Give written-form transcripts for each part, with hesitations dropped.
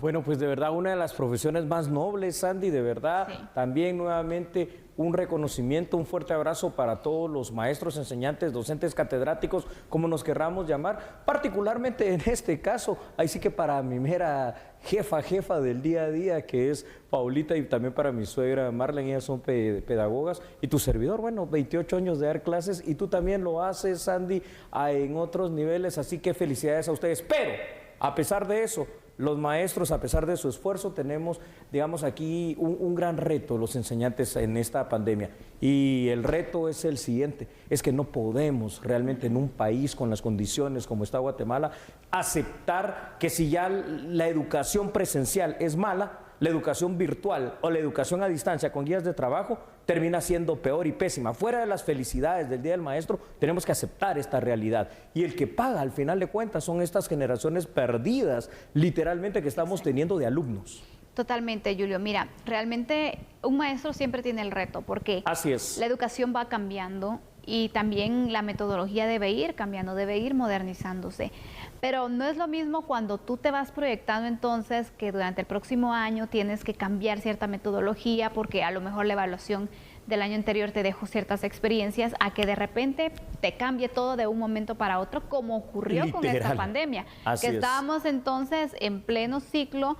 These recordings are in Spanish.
Bueno, pues de verdad una de las profesiones más nobles, Sandy, de verdad. Sí. También nuevamente un reconocimiento, un fuerte abrazo para todos los maestros, enseñantes, docentes, catedráticos, como nos querramos llamar, particularmente en este caso, ahí sí que para mi mera jefa del día a día, que es Paulita, y también para mi suegra Marlene, ellas son pedagogas, y tu servidor, bueno, 28 años de dar clases, y tú también lo haces, Sandy, en otros niveles, así que felicidades a ustedes, pero a pesar de eso, los maestros, a pesar de su esfuerzo, tenemos, digamos, aquí un gran reto, los enseñantes en esta pandemia. Y el reto es el siguiente, es que no podemos realmente en un país con las condiciones como está Guatemala, aceptar que si ya la educación presencial es mala, la educación virtual o la educación a distancia con guías de trabajo termina siendo peor y pésima. Fuera de las felicidades del Día del Maestro, tenemos que aceptar esta realidad. Y el que paga, al final de cuentas, son estas generaciones perdidas, literalmente, que estamos teniendo de alumnos. Totalmente, Julio. Mira, realmente un maestro siempre tiene el reto, porque Así es. la educación va cambiando y también la metodología debe ir cambiando, debe ir modernizándose. Pero no es lo mismo cuando tú te vas proyectando entonces que durante el próximo año tienes que cambiar cierta metodología porque a lo mejor la evaluación del año anterior te dejó ciertas experiencias, a que de repente te cambie todo de un momento para otro, como ocurrió con esta pandemia. Así que estábamos entonces en pleno ciclo,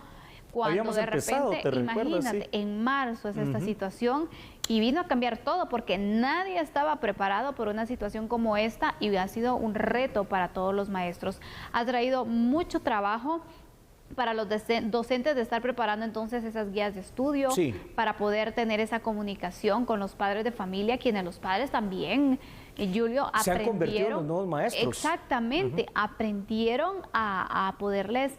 cuando habíamos de empezado, repente, imagínate, sí, en marzo es esta situación y vino a cambiar todo porque nadie estaba preparado por una situación como esta y ha sido un reto para todos los maestros. Ha traído mucho trabajo para los docentes de estar preparando entonces esas guías de estudio, sí, para poder tener esa comunicación con los padres de familia, quienes los padres también, Julio, se han convertido en los nuevos maestros. Exactamente, aprendieron a poderles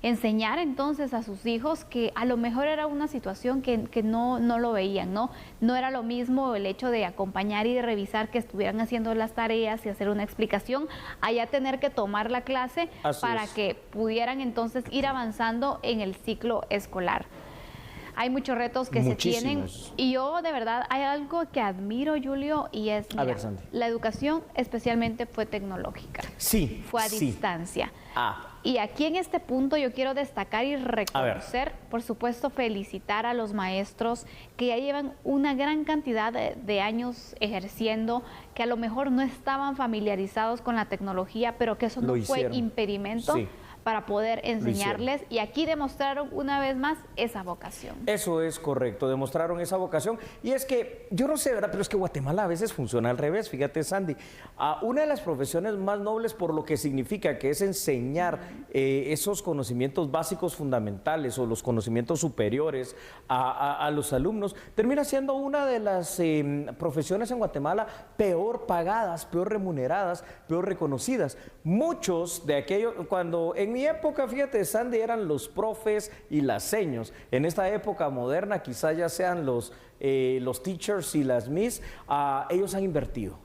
enseñar entonces a sus hijos que a lo mejor era una situación que no lo veían, no era lo mismo el hecho de acompañar y de revisar que estuvieran haciendo las tareas y hacer una explicación, allá tener que tomar la clase para que pudieran entonces ir avanzando en el ciclo escolar. Hay muchos retos que se tienen y yo de verdad hay algo que admiro, Julio, y es, mira, la educación especialmente fue tecnológica. Sí. Fue a distancia. Y aquí en este punto yo quiero destacar y reconocer, por supuesto, felicitar a los maestros que ya llevan una gran cantidad de años ejerciendo, que a lo mejor no estaban familiarizados con la tecnología, pero que eso no fue impedimento para poder enseñarles, y aquí demostraron una vez más esa vocación. Eso es correcto, demostraron esa vocación, y es que, yo no sé, ¿verdad?, pero es que Guatemala a veces funciona al revés, fíjate, Sandy, una de las profesiones más nobles por lo que significa, que es enseñar esos conocimientos básicos fundamentales o los conocimientos superiores a los alumnos, termina siendo una de las profesiones en Guatemala peor pagadas, peor remuneradas, peor reconocidas. Muchos de aquellos, cuando en mi época, fíjate, Sandy, eran los profes y las seños. En esta época moderna, quizás ya sean los teachers y las miss, ellos han invertido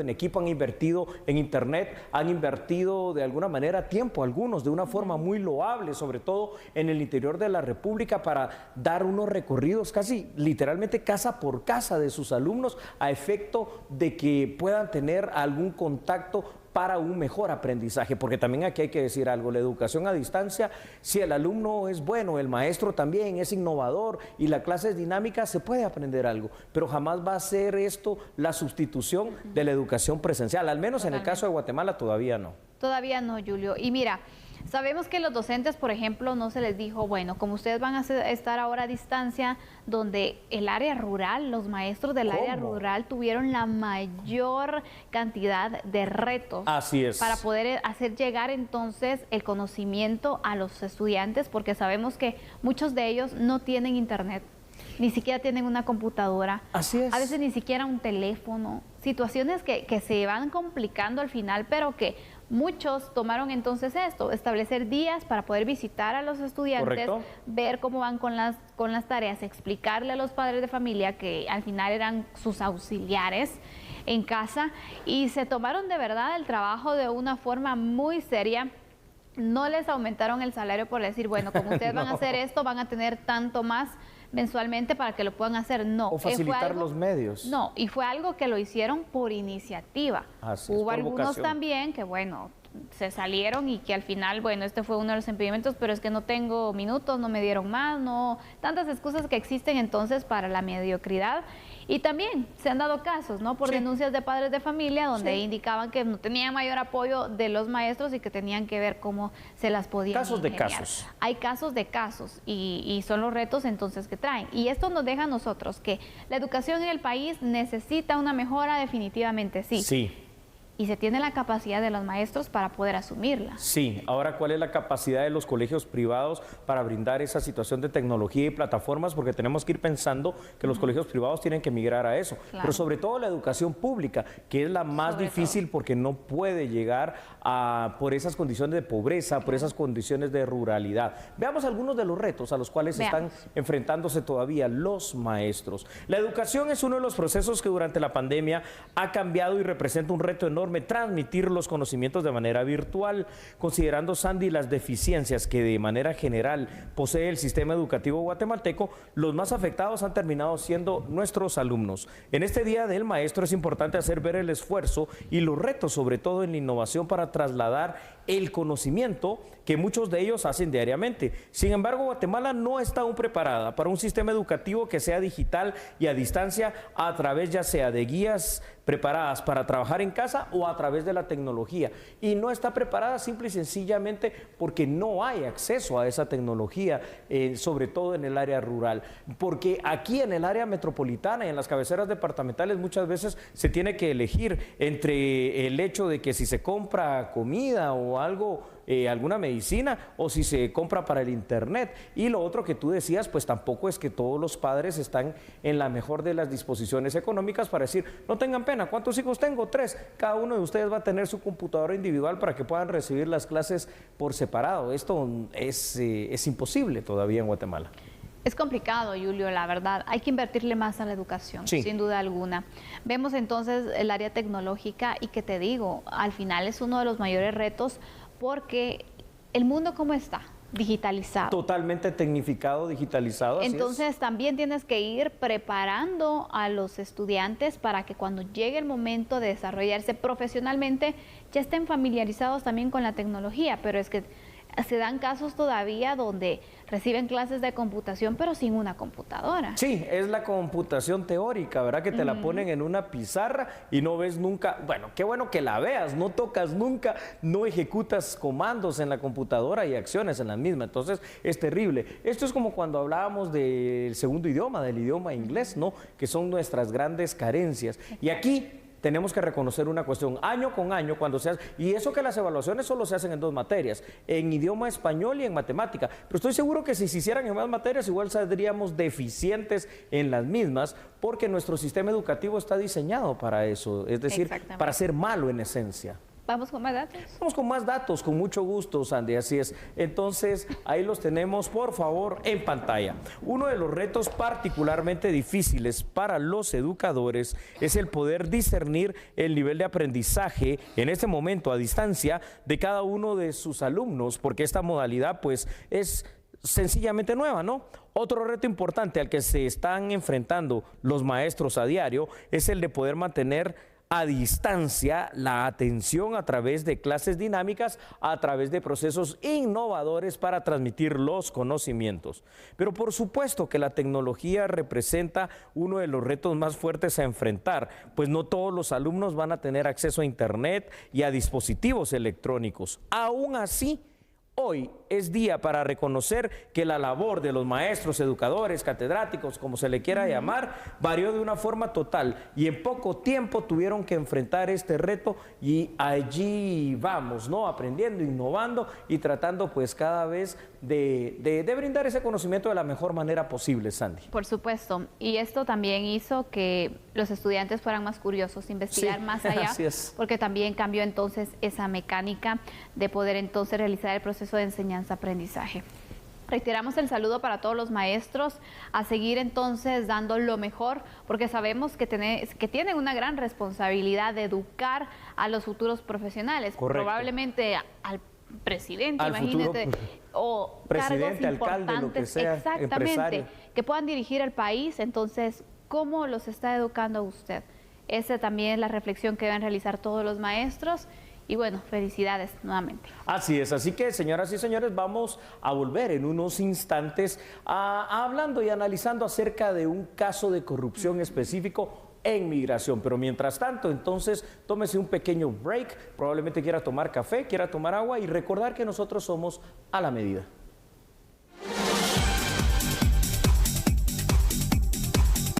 en equipo, han invertido en internet, han invertido de alguna manera tiempo, algunos de una forma muy loable, sobre todo en el interior de la República, para dar unos recorridos casi literalmente casa por casa de sus alumnos, a efecto de que puedan tener algún contacto para un mejor aprendizaje, porque también aquí hay que decir algo, la educación a distancia, si el alumno es bueno, el maestro también es innovador y la clase es dinámica, se puede aprender algo, pero jamás va a ser esto la sustitución de la educación presencial, al menos en el caso de Guatemala todavía no. Todavía no, Julio, y mira, sabemos que los docentes, por ejemplo, no se les dijo, bueno, como ustedes van a estar ahora a distancia, donde el área rural, los maestros del área rural tuvieron la mayor cantidad de retos. Así es. Para poder hacer llegar entonces el conocimiento a los estudiantes, porque sabemos que muchos de ellos no tienen internet, ni siquiera tienen una computadora. Así es. A veces ni siquiera un teléfono. Situaciones que se van complicando al final, pero que muchos tomaron entonces esto, establecer días para poder visitar a los estudiantes, ver cómo van con las tareas, explicarle a los padres de familia que al final eran sus auxiliares en casa, y se tomaron de verdad el trabajo de una forma muy seria. No les aumentaron el salario por decir, bueno, como ustedes van a hacer esto, van a tener tanto más mensualmente para que lo puedan hacer. No. O facilitar los medios. No, y fue algo que lo hicieron por iniciativa. Hubo algunos también que, bueno, se salieron y que al final, bueno, este fue uno de los impedimentos, pero es que no tengo minutos, no me dieron más, no, tantas excusas que existen entonces para la mediocridad. Y también se han dado casos, ¿no? Por denuncias de padres de familia donde indicaban que no tenían mayor apoyo de los maestros y que tenían que ver cómo se las podían Casos de ingeniar. casos. Hay casos de casos y son los retos entonces que traen. Y esto nos deja a nosotros que la educación en el país necesita una mejora definitivamente, sí. Sí. Y se tiene la capacidad de los maestros para poder asumirla. Sí, ahora ¿cuál es la capacidad de los colegios privados para brindar esa situación de tecnología y plataformas? Porque tenemos que ir pensando que los colegios privados tienen que migrar a eso. Claro. Pero sobre todo la educación pública, que es la más Sobre difícil todo. porque no puede llegar por esas condiciones de pobreza, por esas condiciones de ruralidad. Veamos algunos de los retos a los cuales están enfrentándose todavía los maestros. La educación es uno de los procesos que durante la pandemia ha cambiado y representa un reto enorme transmitir los conocimientos de manera virtual, considerando, Sandy, las deficiencias que de manera general posee el sistema educativo guatemalteco. Los más afectados han terminado siendo nuestros alumnos. En este Día del Maestro es importante hacer ver el esfuerzo y los retos, sobre todo en la innovación, para trasladar el conocimiento que muchos de ellos hacen diariamente. Sin embargo, Guatemala no está aún preparada para un sistema educativo que sea digital y a distancia, a través ya sea de guías preparadas para trabajar en casa o a través de la tecnología. Y no está preparada simple y sencillamente porque no hay acceso a esa tecnología, sobre todo en el área rural. Porque aquí en el área metropolitana y en las cabeceras departamentales muchas veces se tiene que elegir entre el hecho de que si se compra comida o algo, alguna medicina, o si se compra para el internet. Y lo otro que tú decías, pues tampoco es que todos los padres están en la mejor de las disposiciones económicas para decir, no tengan pena, ¿cuántos hijos tengo? 3. Cada uno de ustedes va a tener su computadora individual para que puedan recibir las clases por separado. Esto es imposible todavía en Guatemala. Es complicado, Julio, la verdad. Hay que invertirle más a la educación, sin duda alguna. Vemos entonces el área tecnológica y que te digo, al final es uno de los mayores retos porque el mundo ¿cómo está? Digitalizado. Totalmente tecnificado, digitalizado. Entonces también tienes que ir preparando a los estudiantes para que cuando llegue el momento de desarrollarse profesionalmente ya estén familiarizados también con la tecnología, pero es que se dan casos todavía donde reciben clases de computación pero sin una computadora. Sí, es la computación teórica, ¿verdad? Que te la ponen en una pizarra y no ves nunca, bueno, qué bueno que la veas, no tocas nunca, no ejecutas comandos en la computadora y acciones en la misma, entonces es terrible. Esto es como cuando hablábamos del segundo idioma, del idioma inglés, ¿no? Que son nuestras grandes carencias. Y aquí tenemos que reconocer una cuestión, año con año, cuando se hace, y eso que las evaluaciones solo se hacen en 2 materias, en idioma español y en matemática, pero estoy seguro que si se hicieran en más materias, igual saldríamos deficientes en las mismas, porque nuestro sistema educativo está diseñado para eso, es decir, para ser malo en esencia. ¿Vamos con más datos? Vamos con más datos, con mucho gusto, Sandy, así es. Entonces, ahí los tenemos, por favor, en pantalla. Uno de los retos particularmente difíciles para los educadores es el poder discernir el nivel de aprendizaje en este momento a distancia de cada uno de sus alumnos, porque esta modalidad, pues, es sencillamente nueva, ¿no? Otro reto importante al que se están enfrentando los maestros a diario es el de poder mantener a distancia la atención a través de clases dinámicas, a través de procesos innovadores para transmitir los conocimientos. Pero por supuesto que la tecnología representa uno de los retos más fuertes a enfrentar, pues no todos los alumnos van a tener acceso a internet y a dispositivos electrónicos. Aún así, hoy es día para reconocer que la labor de los maestros, educadores, catedráticos, como se le quiera llamar, varió de una forma total y en poco tiempo tuvieron que enfrentar este reto y allí vamos, ¿no? Aprendiendo, innovando y tratando pues cada vez de brindar ese conocimiento de la mejor manera posible, Sandy. Por supuesto, y esto también hizo que los estudiantes fueran más curiosos, investigar más allá, porque también cambió entonces esa mecánica de poder entonces realizar el proceso de enseñanza-aprendizaje. Reiteramos el saludo para todos los maestros, a seguir entonces dando lo mejor, porque sabemos que tienen una gran responsabilidad de educar a los futuros profesionales. Correcto. Probablemente al presidente, al imagínate, o presidente, cargos alcalde, importantes, lo que sea, exactamente, empresario, que puedan dirigir el país. Entonces, ¿cómo los está educando usted? Esa también es la reflexión que deben realizar todos los maestros Y bueno, felicidades nuevamente. Así es, así que señoras y señores, vamos a volver en unos instantes hablando y analizando acerca de un caso de corrupción específico en migración. Pero mientras tanto, entonces, tómese un pequeño break, probablemente quiera tomar café, quiera tomar agua y recordar que nosotros somos a la medida.